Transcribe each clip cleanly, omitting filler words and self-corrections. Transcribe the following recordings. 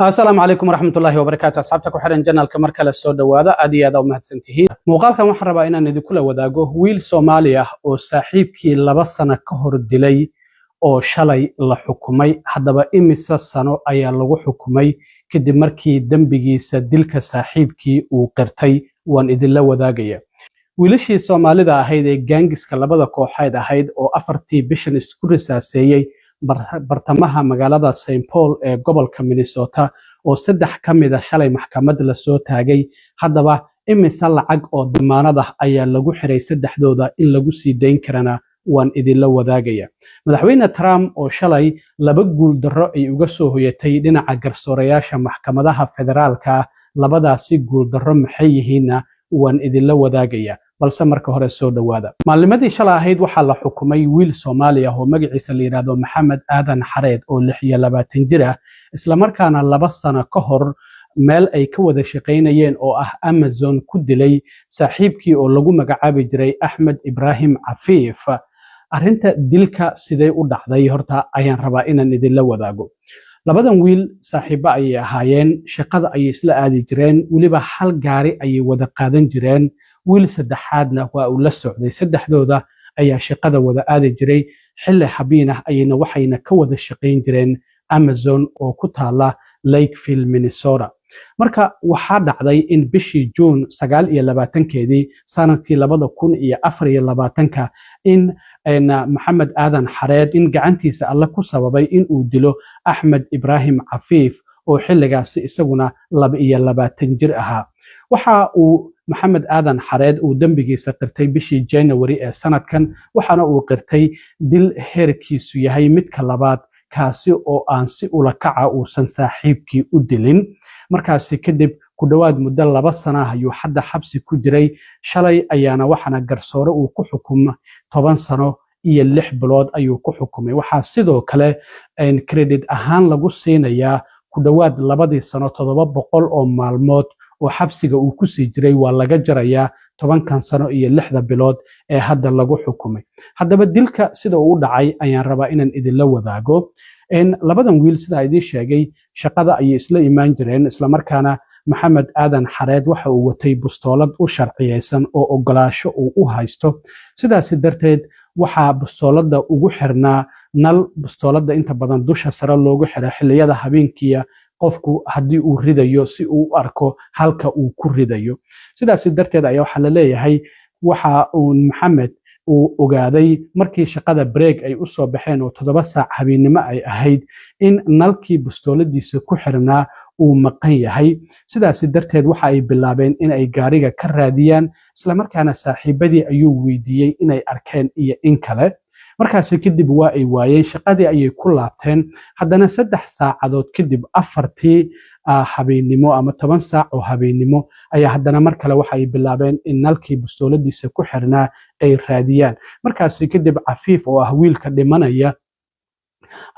السلام عليكم ورحمة الله وبركاته. أصحابتك وحرن جنال كمركل السوداء وهذا أدي هذا ومهد سنتهين مقال كان محربا إن ندي كل وداقه ويل سوماليا أو صاحبكي لبسنا كهر الدلي أو شلي لحكومي حدبا إمسا سنو أيا لغو حكومي كدي مركي دنبجي سدلك صاحبكي وقرتي وان إذن لا وداقيا ويلشي سومالي دا هيدا جانجس كالبدا كوحايدا هيد أو أفرتي بيشن اسكوريسا سيي bartamaha magaalada St Paul ee gobolka Minnesota oo saddex kamid ah shalay maxkamad la soo taagay haddaba imisa lacag oo damaanad ah ayaa lagu xiray saddexdooda in lagu sii deyn karana waan idin la wadaagaya madaxweyne Trump oo shalay laba guul darro ay uga soo hoyatay dhinaca garsoorayaasha maxkamadaha federaalka labadaasi guul darro maxay yihiinna waan idin la wadaagaya balse marka hore soo dhawaada maalimadii shalay ahayd waxa la xukumay wiil Soomaali ah oo magaciisa la yiraahdo Maxamed Aadan Xareed oo 26 jir ah isla markaana 2 sano ka hor meel ay ka wada shaqeynayeen oo ah Amazon ku dilay saaxiibkii oo lagu magacaabi jiray Axmed Ibrahim Cafiif arinta dilka sidee u dhacday horta ayaan rabaa inaan idin la wadaago labadan wiil saaxiibo ay ahaayeen shaqada ay isla aadi jireen waliba hal gaari ay wada qaadan jireen wiil saddexaadna waa uu la socday saddexdooda ayaa shaqada wada aadi jiray xilli habeen ah ayna waxayna ka wada shaqeyn jireen Amazon oo ku taala Lakeville Minnesota marka waxa dhacday in bishii June 29keedii sanadkii 2024 in Maxamed Aadan Xareed in gacantiisa alla ku sababay in uu dilo Axmed Ibrahim Cafiif oo xilligaas isaguna 22 jir ahaa waxa uu Maxamed Aadan Xareed uu dambigiisa qirtay bishii January ee sanadkan waxaana uu qirtay dil heerkiisu yahay midka labaad kaasi oo aan si ula kaca uusan saaxiibkii u dilin markaasi kadib ku dhawaad muddo 2 sano ayuu hadda xabsi ku jiray shalay ayaana waxana garsoore uu ku xukumay 10 sano iyo 6 bilood ayuu ku xukumay waxa sidoo kale credit ahaan lagu siinayaa ku dhawaad 2 sano 700 oo maalmood oo xabsiga uu ku sii jiray waa laga jarayaa 10 sano iyo 6 bilood ee hadda lagu xukumay haddaba dilka sida uu dhacay ayaan rabaa inaan idin la wadaago labadan wiil sida ay sheegay shaqada ay isla imaan jireen isla markaana Maxamed Aadan Xareed waxa uu watay bustoolad u sharciyeysan oo ogolaasho uu u haysto sidaas darteed waxa bustoolada ugu xirnaa nal bustoolada inta badan dusha sare loogu xiray xilliyada habeenkii qofku hadii uu ridayo si uu u arko halka uu ku ridayo sidaas darteed ayaa waxa la leeyahay waxa uu Maxamed uu ogaaday markii shaqada break ay u soo baxeen oo 7 saac habeenimo ay ahayd in nalkii bustooladiisa ku xirnaa uu maqan yahay sidaas darteed waxa ay bilaabeen in ay gaariga ka raadiyaan isla markaana saaxiibadii ayuu weydiiyay inay arkeen iyo in kale markaas kadib waa ay waayeen shaqadii ayay ku laabteen haddana 3 saacadood kadib afartii habeenimo ama 10 saac oo habeenimo ayaa haddana mar kale waxa ay bilaabeen in nalkii bustooladiisa ku xirnaa ay raadiyaan markaas kadib Cafiif oo ah wiilka dhimanaya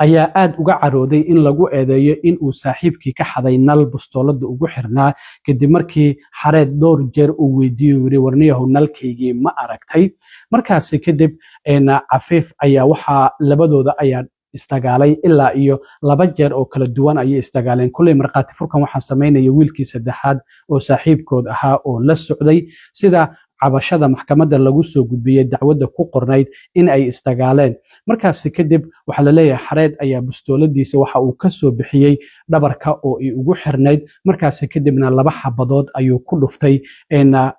ayaa aad uga carooday in lagu eedeeyo in uu saaxiibkii ka xaday nal bustoolada ugu xirnaa kadib markii Xareed dhowr jeer uu weydiiyay warniyahu nalkaygii ma aragtay markaas kadib Cafiif ayaa waxa labadooda ayaa istagaalay ilaa iyo 2 jeer oo kala duwan ay istagaaleen kulay marqaati furkan waxa sameynaya wiilkii saddexaad oo saaxiibkood ahaa oo la socday sida cabashada maxkamadda lagu soo gudbiyay dacwadda ku qornayd in ay istagaaleen markaas kadib waxa la leeyahay Xareed ayaa bustooladiisa waxa uu ka soo bixiyay dhabarka oo ay ugu xirnayd markaas kadibna 2 xabadood ayuu ku dhuftay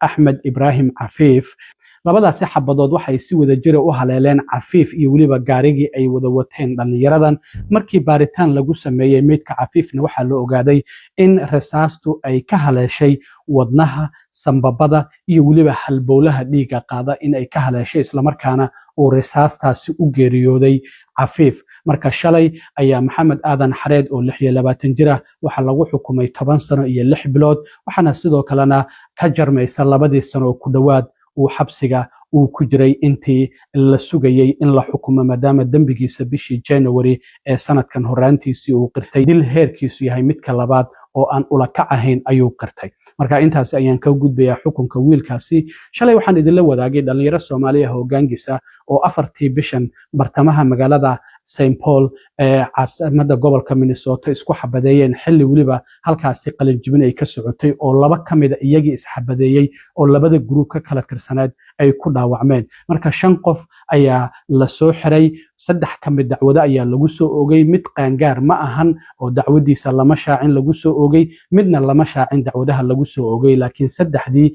Axmed Ibrahim Cafiif labadaasi xabadood waxay si wada jir u haleeleen Cafiif iyo waliba gaarigii ay wada wateen dhalinyaradan markii baaritaan lagu sameeyay meedka Cafiifna waxa la ogaaday in rasaastu ay ka haleeshay wadnaha sambabada iyo waliba halbowlaha dhiiga qaada in ay ka haleeshay isla markaana uu rasaastaasi u geeriyooday Cafiif marka shalay ayaa Maxamed Aadan Xareed oo 26 jir ah waxa lagu xukumay 10 sano iyo 6 bilood waxana sidoo kalena ka jarmaysa 2 sano ku dhawaad uu xabsiga uu ku jiray intii la sugayay in la xukumo maadaama dambigiisa bishii January ee sanadkan horaantiisii uu qirtay dil heerkiisu yahay midka labaad oo aan ula kac ahayn ayuu qirtay marka intaas ayaan ka gudbayaa xukunka wiilkaasi shalay waxaan idin la wadaagay dhalinyaro Soomaaliya hoggaankiisa oo 4tii bishan bartamaha magaalada St Paul ee caasimada gobolka Minnesota isku xabadeeyeen xilli waliba halkaasi qalin jibin ay ka socotay oo laba ka mid ah iyagii isxabadeeyay oo labada group ka kala tirsaneed ay ku dhaawacmeen marka 5 qof ayaa la soo xiray 3 ka mid dacwado ayaa lagu soo oogay mid qaangaar ma ahan oo dacwadiisa lama shaacin lagu soo oogay midna lama shaacin dacwadaha lagu soo oogay laakiin 3dii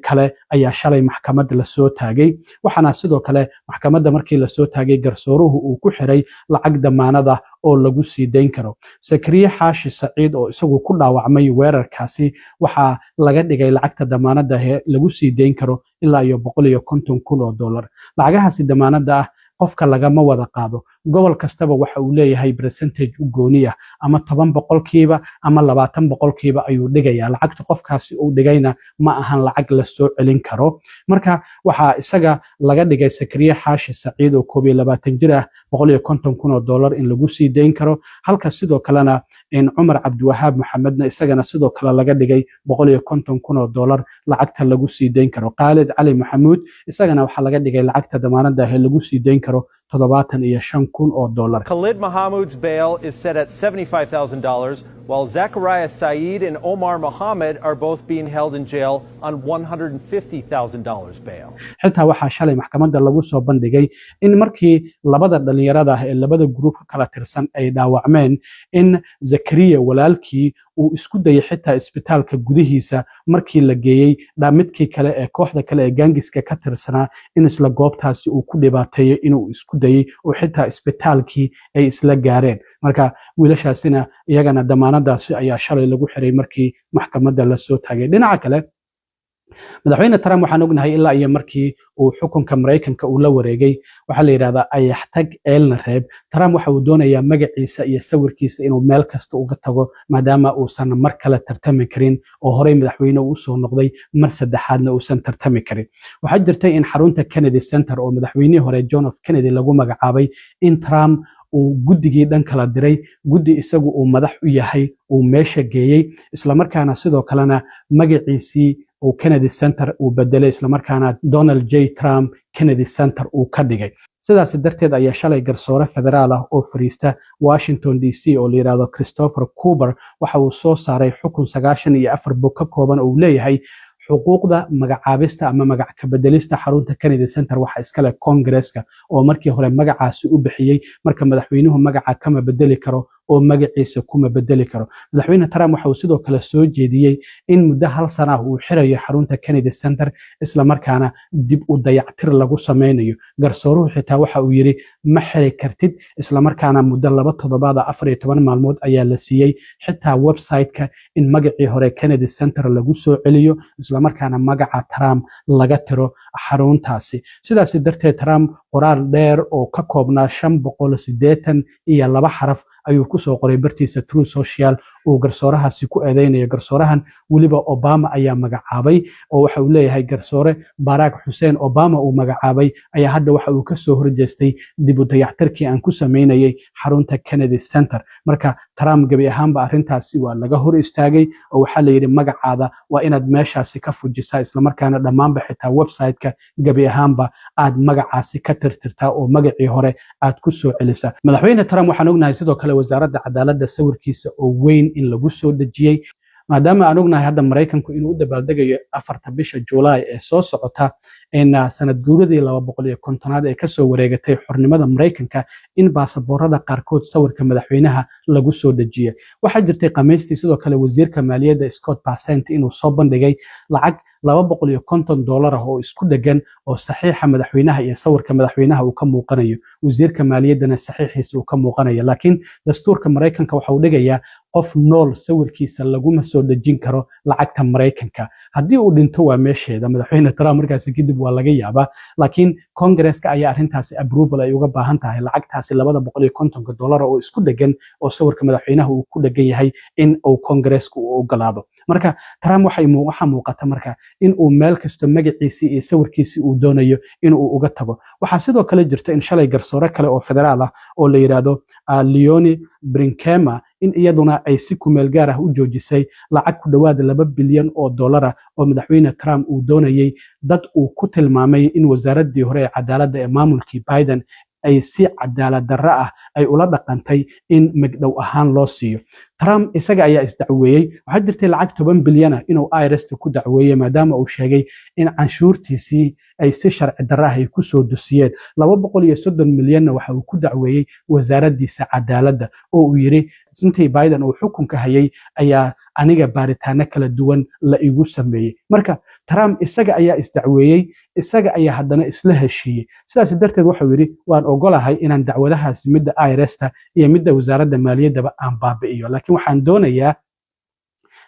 kale ayaa shalay maxkamadda la soo taagay waxaana sidoo kale maxkamadda markii la soo taagay garsooruhu uu ku xiray lacag damaanada oo lagu sii deyn karo Sakriye Xaashi Saciid oo isagu ku dhaawacmay weerarkaasi waxa laga dhigay lacagta damaanada lagu sii deyn karo ilaa iyo $150,000 lacagahaasi damaanada ah qofka lagama wada qaado gobol kastaba waxa uu leeyahay percentage u gooni ah ama 10% ama 20% ayuu dhigayaa lacagta qofkaasi uu dhigayna ma ahan lacag la soo celin karo marka waxa isaga laga dhigay Sakriye Xaashi Saciid oo 22 jir ah $150,000 in lagu sii deyn karo halka sidoo kalena in Umar Cabdiwahaab Maxamedna isagana sidoo kale laga dhigay $150,000 lacagta lagu sii deyn karo Khalid Cali Maxamuud isagana waxa laga dhigay lacagta damaanada lagu sii deyn karo $75,000. Khalid Mahmoud's bail is set at $75,000, while Zachariah Saeed and Omar Mohammed are both being held in jail on $150,000 bail. Xitaa waxaa shalay maxkamadda lagu soo bandhigay in markii labada dhalinyarada ee labada group kala tirsan ay dhaawacmeen in Zakariya walaalkii uu isku dayay xitaa isbitaalka gudihiisa markii la geeyay midkii kale ee kooxda kale ee gaangiska ka tirsanaa in isla goobtaasi uu ku dhibaateeyay inuu isku dayay oo xitaa isbitaalkii ay isla gaareen marka wiilashaasina iyagana damaanadaasi ayaa shalay lagu xiray markii maxkamadda la soo taagay dhinaca kale madaxweyne Trump waxaan ognahay ilaa iyo markii uu xukunka Mareykanka uu la wareegay waxa la yiraahdaa ayaxtag eelna reeb Trump waxa uu doonayaa magaciisa iyo sawirkiisa inuu meel kasta uga tago maadaama uusan mar kale tartami karin oo horey madaxweyne uu soo noqday mar saddexaadna uusan tartami karin waxa jirtay in xarunta Kennedy Center oo madaxweynihii hore John F Kennedy lagu magacaabay in Trump uu guddigii dhan kala diray guddi isagu uu madax u yahay uu meesha geeyay isla markaana sidoo kalena magaciisii oo Kennedy Center uu bedelay isla markaana Donald J Trump Kennedy Center uu ka dhigay sidaas darteed ayaa shalay garsoore federaal ah oo fariista Washington DC oo la yiraahdo Christopher Cooper waxa uu soo saaray xukun 94 bog ka kooban oo leeyahay xuquuqda magacaabista ama magac ka bedelista xarunta Kennedy Center waxa iska leh Congress-ka oo markii hore magacaasi u bixiyay marka madaxweynuhu magaca kama bedeli karo oo magaciisa kuma bedeli karo madaxweyne Trump waxa uu sidoo kale soo jeediyay in muddo hal sano uu xirayo xarunta Kennedy Center isla markaana dib u dayactir lagu sameynayo garsooruhu xitaa waxa uu yiri ma xiri kartid isla markaana muddo 2 toddobaad 14 maalmood ayaa la siiyay xitaa website-ka in magacii hore Kennedy Center lagu soo celiyo isla markaana magaca Trump laga tiro xaruntaasi sidaas darteed Trump qoraal dheer oo ka koobnaa 582 xaraf ayuu ku soo qoray bartiisa True Social oo garsoorahaasi ku eedeynaya garsoorahan waliba Obama ayaa magacaabay oo waxa uu leeyahay garsoore Barack Hussein Obama uu magacaabay ayaa hadda waxa uu ka soo horjeestay dib u dayactirkii aan ku sameynayay xarunta Kennedy Center marka Trump gabi ahaanba arrintaasi waa laga hor istaagay oo waxa la yiri magacaada waa inaad meeshaasi ka fujisaa isla markaana dhamaanba xitaa website-ka gabi ahaanba aad magacaasi ka tirtirtaa oo magacii hore aad ku soo celisaa madaxweyne Trump waxaan ognahay sidoo kale wasaaradda cadaaladda sawirkiisa oo weyn in lagu soo dajiyay maadaama aan ognahay hadda Mareykanku inuu u dabaaldegayo 4 bisha July ee soo socota in sanad guuradii 250aad ee ka soo wareegatay xornimada Mareykanka in baasaboorada qaarkood sawirka madaxweynaha lagu soo dajiyay waxa jirtay qamiistii sidoo kale wasiirka maaliyadda Scott Bessent inuu soo bandhigay lacag $250 oo isku dhagan oo saxiixa madaxweynaha iyo sawirka madaxweynaha uu ka muuqanayo wasiirka maaliyaddana saxiixiisa uu ka muuqanayo laakiin dastuurka Mareykanka waxa uu dhigayaa qof nool sawirkiisa laguma soo dajin karo lacagta Mareykanka haddii uu dhinto waa meesheeda madaxweyne Trump markaas kadib waa laga yaabaa laakiin Congress-ka ayaa arrintaasi approval ay uga baahan tahay lacagtaasi $250 oo isku dhagan oo sawirka madaxweynaha uu ku dhagan yahay in uu Congress-ku u ogolaado marka Trump waxa muuqata marka in uu meel kasto magaciisa iyo sawirkiisa uu doonayo in uu uga tago waxa sidoo kale jirta in shalay garsoore kale oo federaal ah oo la yiraahdo Leonie Brinkema in iyaduna ay si ku meel gaar ah u joojisay lacag ku dhawaad $2 bilyan oo madaxweyne Trump uu doonayay dad uu ku tilmaamay in wasaaradii hore ee cadaaladda ee maamulkii Biden ay si cadaalad darro ah ay ula dhaqantay in magdhow ahaan loo siiyo. Trump isaga ayaa isdacweeyey. Waxaa jirtay lacag 10 bilyan ah inuu IRS ku dacweeyey maadaama uu sheegay in canshuurtiisii ay si sharci darro ah ay ku soo dusiyeen. 230 milyanna waxa uu ku dacweeyey wasaaraddiisa cadaaladda oo uu yiri intii Biden uu xukunka hayay ayaa aniga baaritaano kala duwan la igu sameeyey. Marka Trump isaga ayaa isdacweeyey, isaga ayaa haddana isla heshiiyey. Sidaas darteed wuxuu yiri waan ogolahay inaan dacwadahaas midda IRS-ta iyo midda wasaaradda maaliyaddaba aan baabi'iyo, laakiin waxaan doonayaa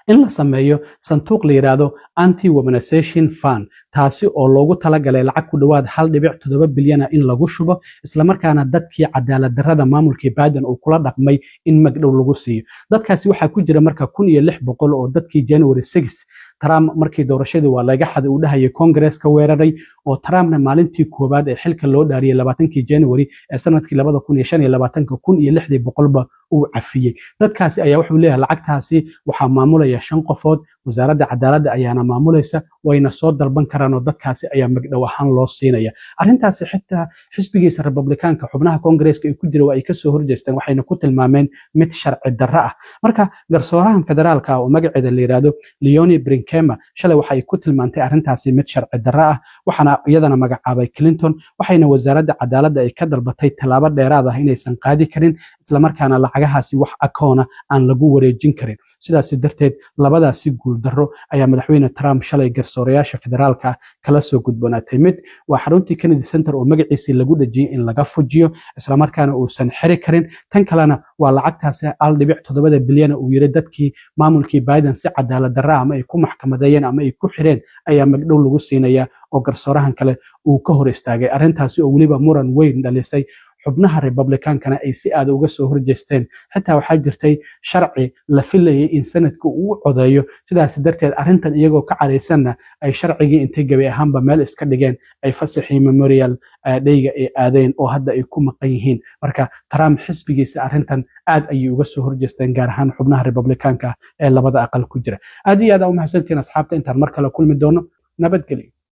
in la sameeyo sanduuq la yiraahdo anti-weaponization fund, taasi oo loogu talagalay lacag ku dhawaad 1.7 bilyan in lagu shubo, isla markaana dadkii cadaalad darrada maamulkii Biden uu kula dhaqmay in magdhow lagu siiyo. Dadkaasi waxaa ku jira marka 1600 oo dadkii January 6 Trump markii doorashadii waa laga xaday uu dhahayay Congress-ka weeraray, oo Trumpna maalintii koobaad ee xilka loo dhaariyay 20 January ee sanadkii 2025 1600 uu cafiyey. Dadkaasi ayaa wuxuu leeyahay lacagtaasi waxaa maamulaya 5 qofood, wasaaradda cadaaladda ayaana maamulaysa, wayna soo dalban karaan oo dadkaasi ayaa magdhow ahaan loo siinaya. Arrintaasi xitaa xisbigiisa Republicaanka xubnaha Congress-ka ay ku jira waa ay ka soo horjeesteen, waxayna ku tilmaameen mid sharci darro ah. Marka garsoorahan federaalka oo magaceeda la yiraahdo Leonie Brinkema shalay waxa ay ku tilmaantay arrintaasi mid sharci darro ah, waxaana iyadana magacaabay Clinton, waxayna wasaaradda cadaaladda ay ka dalbatay tallaabo dheeraad ah inaysan qaadi karin, isla markaana lacagahaasi wax akoona aan lagu wareejin karin. sidaas darteed labadaasi guul darro ayaa madaxweyne Trump shalay garsoorayaasha federaalka kala soo gudboonaatay. Mid waa xaruntii Kennedy Center oo magaciisa lagu dhajiyay in laga fujiyo isla markaana uusan xiri karin, tan kalena waa lacagtaasi 1.7 bilyan uu yiri dadkii maamulkii Biden si cadaalad darro ama ay ku maxkamadeeyeen ama ay ku xireen ayaa magdhow lagu siinaya oo garsoorahan kale uu ka hor istaagay. Arrintaasi oo waliba muran weyn dhalisay, xubnaha Republicaankana ay si aad uga soo horjeesteen. Xitaa waxaa jirtay sharci la filayay in sanadku uu codeeyo, sidaas darteed arrintan iyagoo ka careysanna ay sharcigii intay gabi ahaanba meel iska dhigeen, ay fasaxii Memorial Day-ga ay aadeen oo hadda ay ku maqan yihiin. Marka Trump xisbigiisa arrintan aad ayay uga soo horjeesteen, gaar ahaan xubnaha Republicaanka ee labada aqal ku jira. Aad iyo aad u mahadsantiin asxaabta, intaan mar kale kulmi doono. Nabadgelyo.